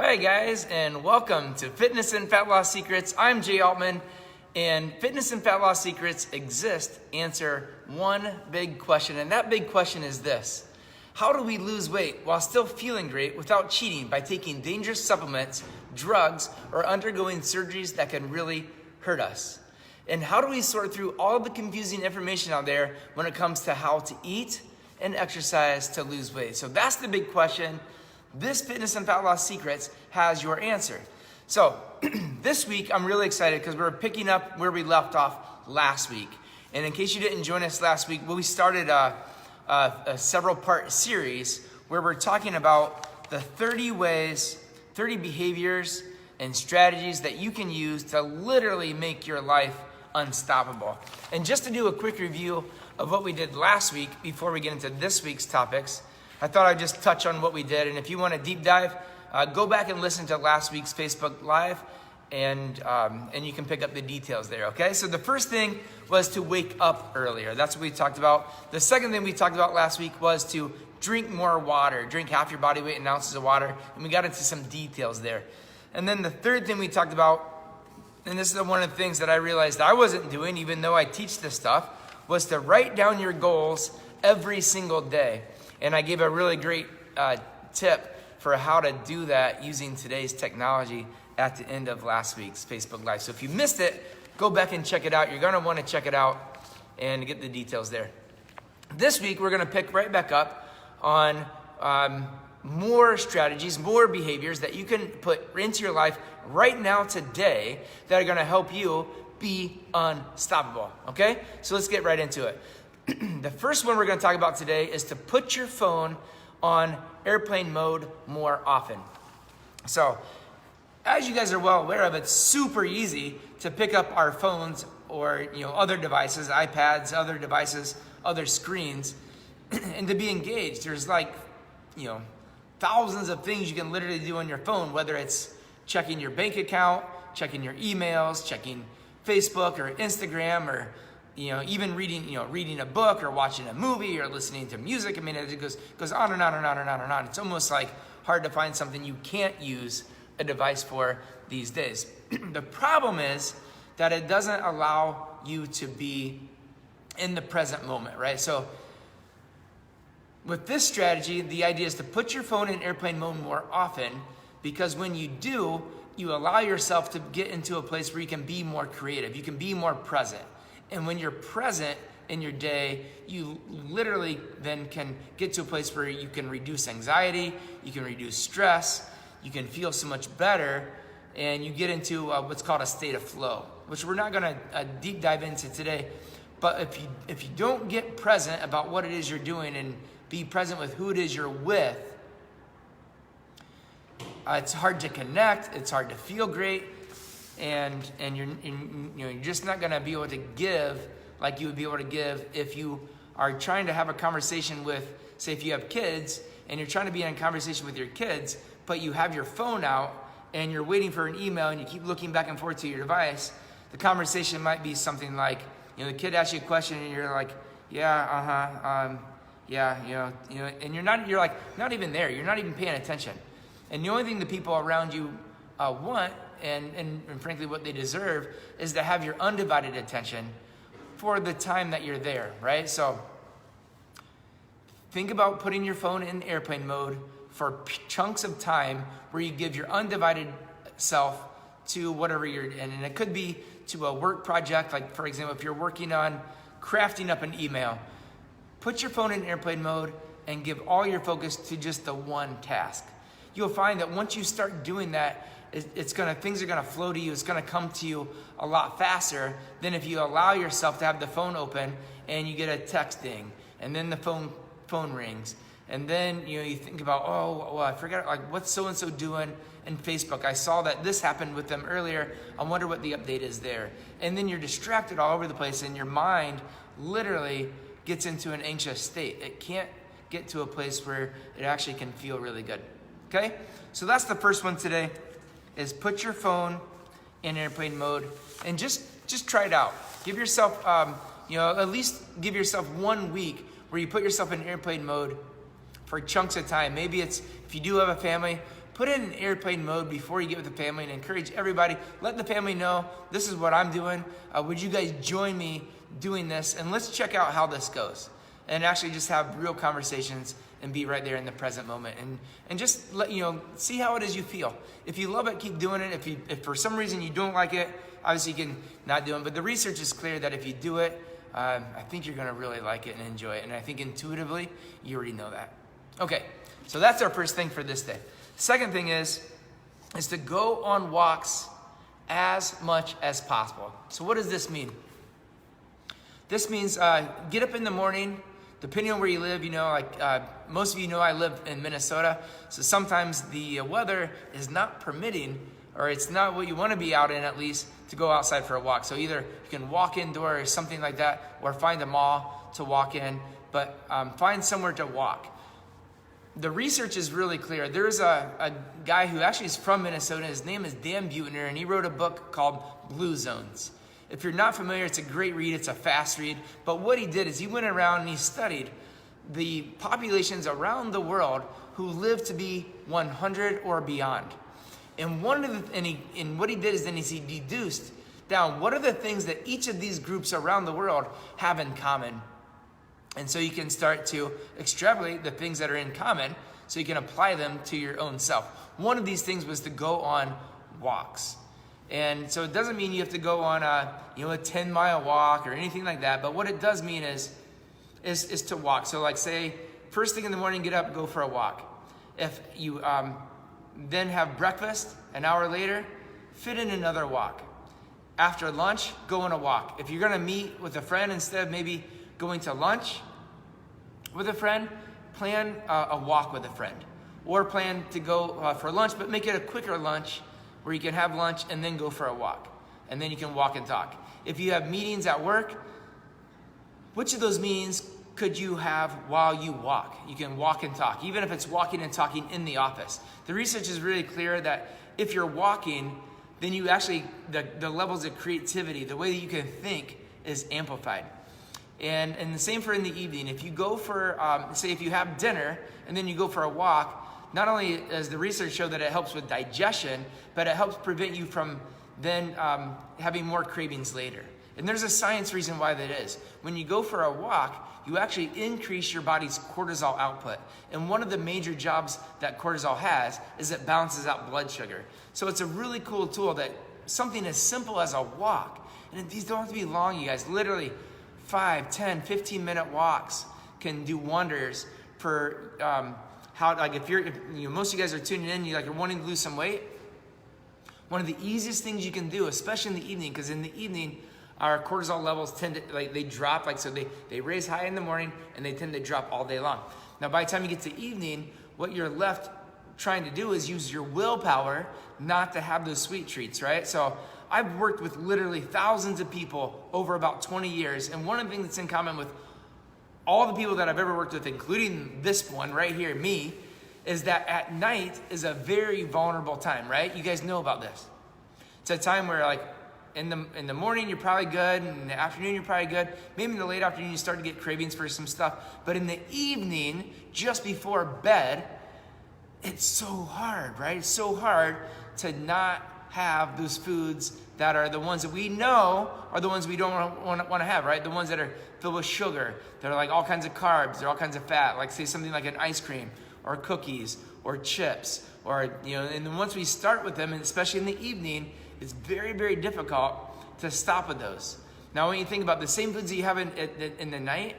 Hi guys, and welcome to Fitness and Fat Loss Secrets. I'm Jay Altman, and Fitness and Fat Loss Secrets answer one big question, and that big question is this: how do we lose weight while still feeling great without cheating by taking dangerous supplements, drugs, or undergoing surgeries that can really hurt us? And how do we sort through all the confusing information out there when it comes to how to eat and exercise to lose weight? So that's the big question. This Fitness and Fat Loss Secrets has your answer. So this week I'm really excited because we're picking up where we left off last week. And in case you didn't join us last week, we started a several part series where we're talking about the 30 behaviors and strategies that you can use to literally make your life unstoppable. And just to do a quick review of what we did last week before we get into this week's topics, I thought I'd just touch on what we did. And if you want a deep dive, go back and listen to last week's Facebook Live, and you can pick up the details there, okay? So the first thing was to wake up earlier. That's what we talked about. The second thing we talked about last week was to drink more water. Drink half your body weight in ounces of water. And we got into some details there. And then the third thing we talked about, and this is one of the things that I realized I wasn't doing, even though I teach this stuff, was to write down your goals every single day. And I gave a really great tip for how to do that using today's technology at the end of last week's Facebook Live. So if you missed it, go back and check it out. You're going to want to check it out and get the details there. This week, we're going to pick right back up on more strategies, more behaviors that you can put into your life right now today that are going to help you be unstoppable, okay? So let's get right into it. The first one we're going to talk about today is to put your phone on airplane mode more often. So, as you guys are well aware of, it's super easy to pick up our phones or other devices, iPads, other devices, other screens, and to be engaged. There's thousands of things you can literally do on your phone, whether it's checking your bank account, checking your emails, checking Facebook or Instagram, or even reading a book or watching a movie or listening to music. I mean, it goes on and on and on and on and on. It's almost like hard to find something you can't use a device for these days. The problem is that it doesn't allow you to be in the present moment, right? So with this strategy, the idea is to put your phone in airplane mode more often, because when you do, you allow yourself to get into a place where you can be more creative, you can be more present. And when you're present in your day, you literally then can get to a place where you can reduce anxiety, you can reduce stress, you can feel so much better, and you get into what's called a state of flow, which we're not gonna deep dive into today. But if you don't get present about what it is you're doing and be present with who it is you're with, it's hard to connect, it's hard to feel great, and you're just not going to be able to give like you would be able to give if you are trying to have a conversation with, say, if you have kids and you're trying to be in a conversation with your kids, but you have your phone out and you're waiting for an email and you keep looking back and forth to your device. The conversation might be something like, the kid asks you a question and you're like, yeah, and you're not even there. You're not even paying attention. And the only thing the people around you want, and frankly what they deserve, is to have your undivided attention for the time that you're there, right? So think about putting your phone in airplane mode for chunks of time where you give your undivided self to whatever you're in. And it could be to a work project, like for example, if you're working on crafting up an email, put your phone in airplane mode and give all your focus to just the one task. You'll find that once you start doing that, things are gonna flow to you. It's gonna come to you a lot faster than if you allow yourself to have the phone open and you get a text ding, and then the phone rings, and then you think about, I forgot, what's so and so doing in Facebook? I saw that this happened with them earlier. I wonder what the update is there. And then you're distracted all over the place, and your mind literally gets into an anxious state. It can't get to a place where it actually can feel really good. Okay, so that's the first one today, is put your phone in airplane mode and just try it out. Give yourself, at least give yourself 1 week where you put yourself in airplane mode for chunks of time. Maybe it's, if you do have a family, put it in airplane mode before you get with the family and encourage everybody. Let the family know, this is what I'm doing. Would you guys join me doing this? And let's check out how this goes. And actually just have real conversations and be right there in the present moment. And just let see how it is you feel. If you love it, keep doing it. If for some reason you don't like it, obviously you can not do it. But the research is clear that if you do it, I think you're gonna really like it and enjoy it. And I think intuitively, you already know that. Okay, so that's our first thing for this day. Second thing is to go on walks as much as possible. So what does this mean? This means get up in the morning, depending on where you live. Most of you know I live in Minnesota, so sometimes the weather is not permitting, or it's not what you want to be out in, at least, to go outside for a walk. So either you can walk indoors or something like that, or find a mall to walk in, but find somewhere to walk. The research is really clear. There's a guy who actually is from Minnesota. His name is Dan Buettner, and he wrote a book called Blue Zones. If you're not familiar, it's a great read. It's a fast read. But what he did is he went around and he studied the populations around the world who live to be 100 or beyond. And what he did is then he deduced down what are the things that each of these groups around the world have in common. And so you can start to extrapolate the things that are in common so you can apply them to your own self. One of these things was to go on walks. And so it doesn't mean you have to go on a 10-mile walk or anything like that. But what it does mean is to walk. So like say, first thing in the morning, get up, go for a walk. If you then have breakfast, an hour later, fit in another walk. After lunch, go on a walk. If you're gonna meet with a friend, instead of maybe going to lunch with a friend, plan a walk with a friend. Or plan to go for lunch, but make it a quicker lunch where you can have lunch and then go for a walk. And then you can walk and talk. If you have meetings at work, which of those meetings could you have while you walk? You can walk and talk, even if it's walking and talking in the office. The research is really clear that if you're walking, then you actually, the levels of creativity, the way that you can think is amplified. And the same for in the evening. If you go for, say if you have dinner and then you go for a walk, not only does the research show that it helps with digestion, but it helps prevent you from then having more cravings later. And there's a science reason why that is. When you go for a walk, you actually increase your body's cortisol output. And one of the major jobs that cortisol has is it balances out blood sugar. So it's a really cool tool that something as simple as a walk, and these don't have to be long, you guys, literally 5, 10, 15-minute walks can do wonders for if most of you guys are tuning in, you're wanting to lose some weight. One of the easiest things you can do, especially in the evening, because in the evening, our cortisol levels tend to, they drop, so they raise high in the morning and they tend to drop all day long. Now, by the time you get to evening, what you're left trying to do is use your willpower not to have those sweet treats, right? So I've worked with literally thousands of people over about 20 years. And one of the things that's in common with all the people that I've ever worked with, including this one right here, me, is that at night is a very vulnerable time, right? You guys know about this. It's a time where in the morning you're probably good, in the afternoon you're probably good, maybe in the late afternoon you start to get cravings for some stuff, but in the evening, just before bed, it's so hard, right? It's so hard to not have those foods that are the ones that we know are the ones we don't want to have, right? The ones that are filled with sugar, that are all kinds of carbs, they're all kinds of fat, say something like an ice cream or cookies or chips, or and then once we start with them, and especially in the evening, it's very, very difficult to stop with those. Now, when you think about the same foods that you have in the night,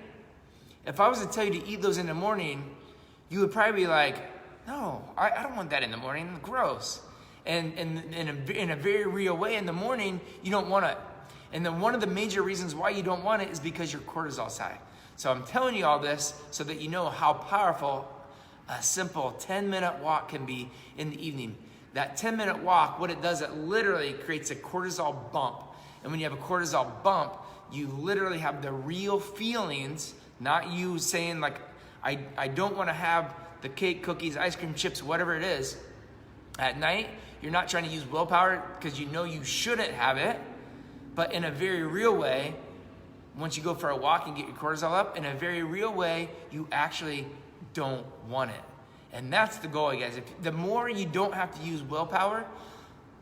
if I was to tell you to eat those in the morning, you would probably be like, no, I don't want that in the morning, gross. And in a very real way, in the morning, you don't want it. And then one of the major reasons why you don't want it is because your cortisol's high. So I'm telling you all this so that you know how powerful a simple 10-minute walk can be in the evening. That 10-minute walk, what it does, it literally creates a cortisol bump. And when you have a cortisol bump, you literally have the real feelings, not you saying I don't want to have the cake, cookies, ice cream, chips, whatever it is. At night, you're not trying to use willpower because you know you shouldn't have it. But in a very real way, once you go for a walk and get your cortisol up, in a very real way, you actually don't want it. And that's the goal, guys. The more you don't have to use willpower,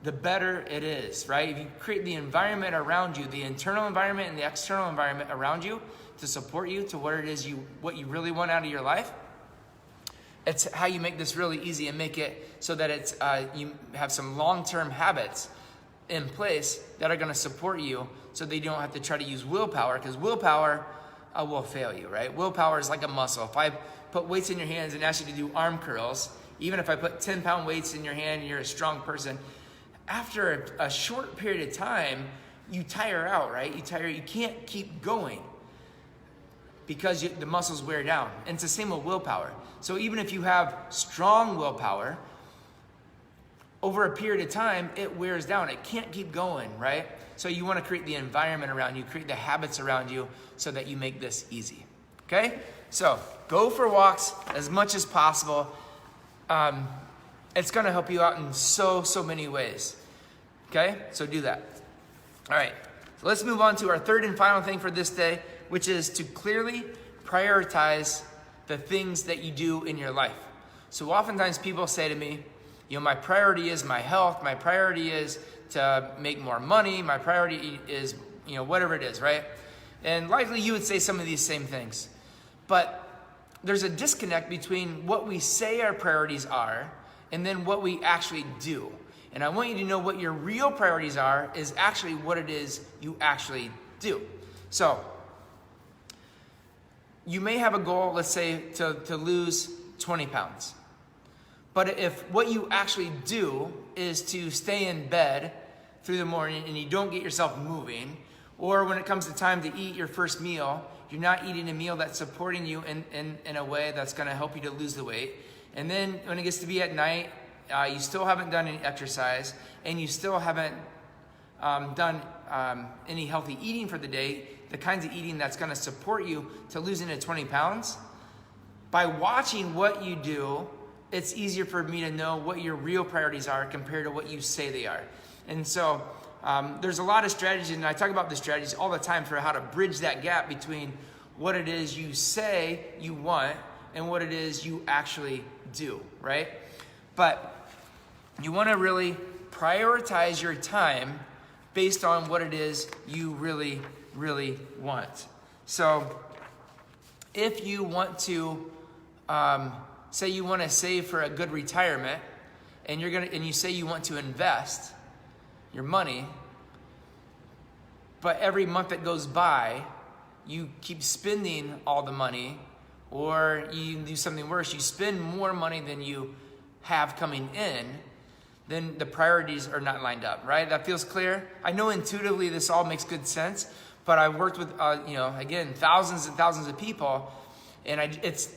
the better it is, right? If you create the environment around you, the internal environment and the external environment around you to support you to what it is what you really want out of your life, it's how you make this really easy and make it so that it's you have some long-term habits in place that are going to support you so that you don't have to try to use willpower, because willpower will fail you, right? Willpower is like a muscle. If I put weights in your hands and ask you to do arm curls, even if I put 10-pound weights in your hand and you're a strong person, after a short period of time, you tire out, right? You can't keep going because the muscles wear down. And it's the same with willpower. So even if you have strong willpower, over a period of time, it wears down. It can't keep going, right? So you want to create the environment around you, create the habits around you so that you make this easy, okay? So go for walks as much as possible. It's going to help you out in so many ways, okay? So do that. All right, so let's move on to our third and final thing for this day, which is to clearly prioritize the things that you do in your life. So oftentimes people say to me, my priority is my health, my priority is to make more money, my priority is, whatever it is, right? And likely you would say some of these same things. But there's a disconnect between what we say our priorities are and then what we actually do. And I want you to know what your real priorities are is actually what it is you actually do. So you may have a goal, let's say, to lose 20 pounds. But if what you actually do is to stay in bed through the morning and you don't get yourself moving, or when it comes to time to eat your first meal, you're not eating a meal that's supporting you in a way that's going to help you to lose the weight. And then when it gets to be at night, you still haven't done any exercise and you still haven't done any healthy eating for the day, the kinds of eating that's going to support you to losing the 20 pounds, by watching what you do, it's easier for me to know what your real priorities are compared to what you say they are. And so there's a lot of strategies, and I talk about the strategies all the time for how to bridge that gap between what it is you say you want and what it is you actually do, right? But you want to really prioritize your time based on what it is you really, really want. So if you want to say you want to save for a good retirement, and you say you want to invest your money, but every month that goes by, you keep spending all the money, or you do something worse, you spend more money than you have coming in, then the priorities are not lined up, right? That feels clear? I know intuitively this all makes good sense, but I've worked with, again, thousands and thousands of people, and it's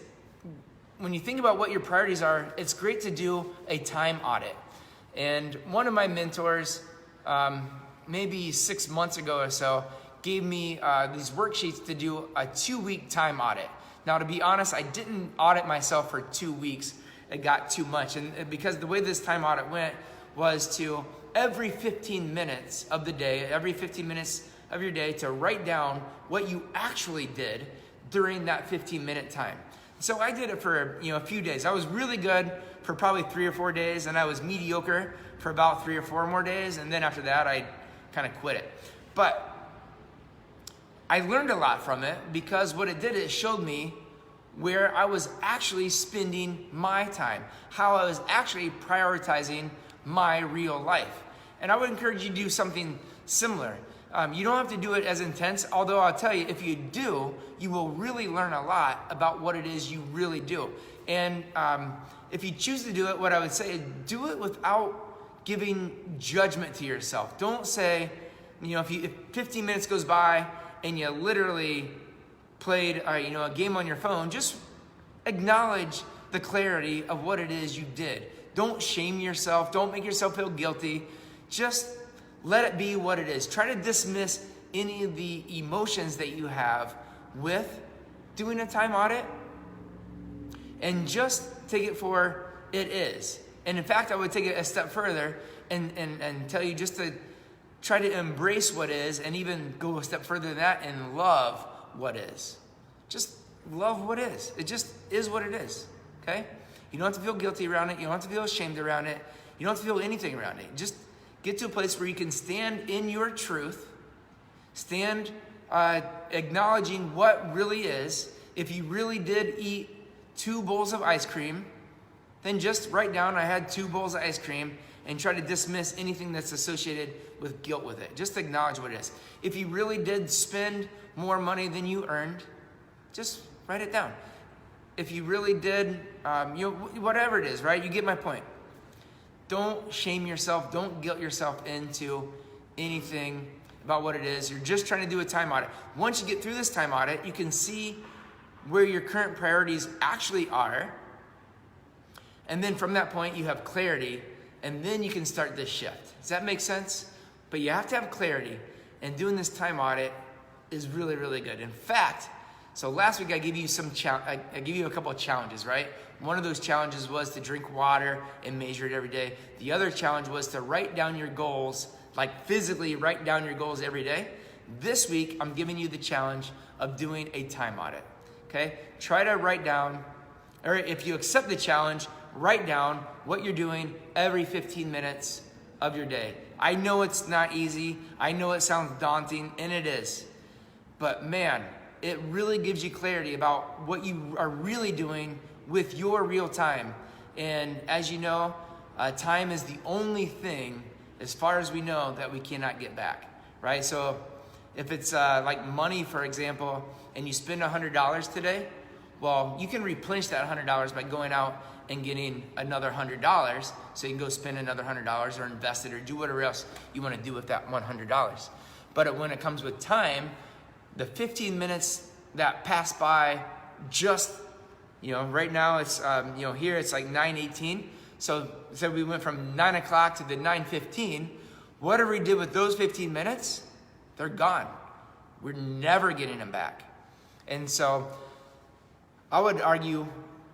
when you think about what your priorities are, it's great to do a time audit. And one of my mentors, maybe 6 months ago or so, gave me these worksheets to do a 2-week time audit. Now, to be honest, I didn't audit myself for 2 weeks. It got too much. And because the way this time audit went was to every 15 minutes of the day, every 15 minutes of your day, to write down what you actually did during that 15-minute time. So I did it for a few days. I was really good for probably 3 or 4 days, and I was mediocre for about 3 or 4 more days, and then after that I kind of quit it. But I learned a lot from it, because what it did, it showed me where I was actually spending my time, how I was actually prioritizing my real life. And I would encourage you to do something similar. You don't have to do it as intense, although I'll tell you, if you do, you will really learn a lot about what it is you really do. And if you choose to do it, what I would say is do it without giving judgment to yourself. Don't say, if 15 minutes goes by and you literally played a game on your phone, just acknowledge the clarity of what it is you did. Don't shame yourself. Don't make yourself feel guilty. Just let it be what it is. Try to dismiss any of the emotions that you have with doing a time audit, and just take it for it is. And in fact, I would take it a step further and tell you just to try to embrace what is, and even go a step further than that and love what is. Just love what is. It just is what it is, okay? You don't have to feel guilty around it. You don't have to feel ashamed around it. You don't have to feel anything around it. Just get to a place where you can stand in your truth, stand acknowledging what really is. If you really did eat 2 bowls of ice cream, then just write down, I had 2 bowls of ice cream, and try to dismiss anything that's associated with guilt with it. Just acknowledge what it is. If you really did spend more money than you earned, just write it down. If you really did, whatever it is, right? You get my point. Don't shame yourself. Don't guilt yourself into anything about what it is. You're just trying to do a time audit. Once you get through this time audit, you can see where your current priorities actually are. And then from that point, you have clarity, and then you can start this shift. Does that make sense? But you have to have clarity, and doing this time audit is really, really good. In fact, so last week I gave you I gave you a couple of challenges, right? One of those challenges was to drink water and measure it every day. The other challenge was to write down your goals, like physically write down your goals every day. This week, I'm giving you the challenge of doing a time audit, okay? Try to write down, or if you accept the challenge, write down what you're doing every 15 minutes of your day. I know it's not easy. I know it sounds daunting, and it is. But man, it really gives you clarity about what you are really doing with your real time. And as you know, time is the only thing, as far as we know, that we cannot get back, right? So if it's like money, for example, and you spend $100 today, well, you can replenish that $100 by going out and getting another $100, so you can go spend another $100 or invest it or do whatever else you want to do with that $100. But when it comes with time, the 15 minutes that pass by just, right now it's, here it's like 9:18. So we went from 9 o'clock to the 9:15. Whatever we did with those 15 minutes, they're gone. We're never getting them back. And so I would argue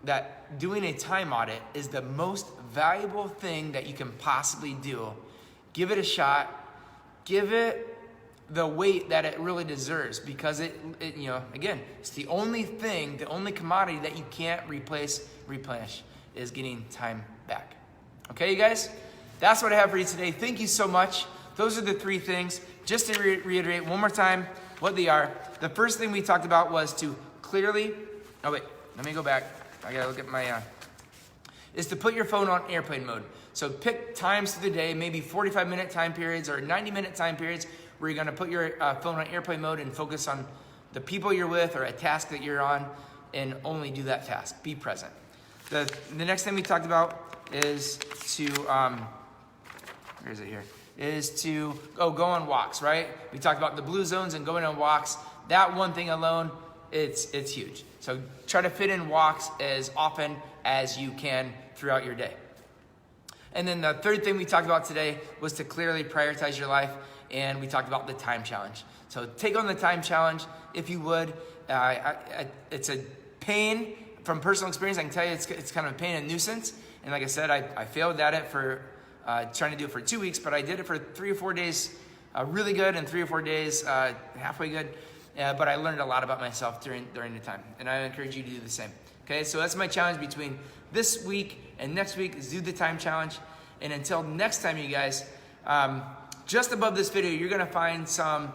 that doing a time audit is the most valuable thing that you can possibly do. Give it a shot. Give it the weight that it really deserves, because again, it's the only thing, the only commodity that you can't replenish is getting time back. Okay, you guys? That's what I have for you today. Thank you so much. Those are the 3 things. Just to reiterate one more time what they are. The first thing we talked about was to clearly, let me go back. I gotta look at my, is to put your phone on airplane mode. So pick times through the day, maybe 45-minute time periods or 90-minute time periods, where you're gonna put your phone on airplane mode and focus on the people you're with or a task that you're on, and only do that task. Be present. The next thing we talked about is to, where is it here? Is to go on walks, right? We talked about the blue zones and going on walks. That one thing alone, it's huge. So try to fit in walks as often as you can throughout your day. And then the third thing we talked about today was to clearly prioritize your life, and we talked about the time challenge. So take on the time challenge if you would. It's a pain from personal experience. I can tell you it's kind of a pain and nuisance. And like I said, I failed at it for trying to do it for 2 weeks, but I did it for 3 or 4 days really good, and 3 or 4 days halfway good. But I learned a lot about myself during the time, and I encourage you to do the same. Okay, so that's my challenge between this week and next week, is do the time challenge. And until next time, you guys, just above this video, you're gonna find some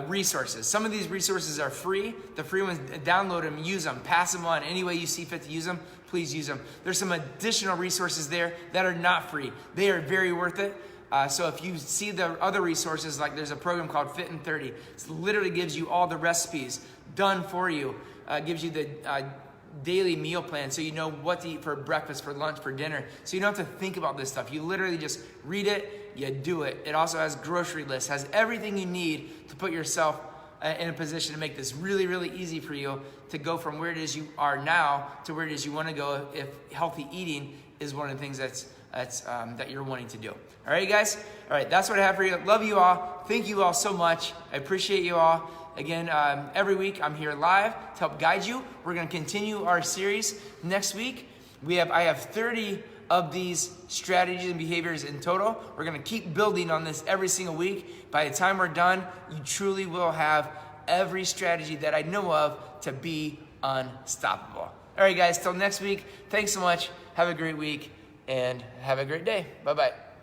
resources. Some of these resources are free. The free ones, download them, use them, pass them on any way you see fit to use them. Please use them. There's some additional resources there that are not free. They are very worth it. So if you see the other resources, like there's a program called Fit in 30. It literally gives you all the recipes done for you. Gives you the daily meal plan, so you know what to eat for breakfast, for lunch, for dinner. So you don't have to think about this stuff. You literally just read it, you do it. It also has grocery lists, has everything you need to put yourself in a position to make this really, really easy for you to go from where it is you are now to where it is you want to go, if healthy eating is one of the things that you're wanting to do. All right, guys? All right, that's what I have for you. Love you all. Thank you all so much. I appreciate you all. Again, every week I'm here live to help guide you. We're going to continue our series next week. I have 30 of these strategies and behaviors in total. We're going to keep building on this every single week. By the time we're done, you truly will have every strategy that I know of to be unstoppable. All right, guys, till next week, thanks so much. Have a great week and have a great day. Bye-bye.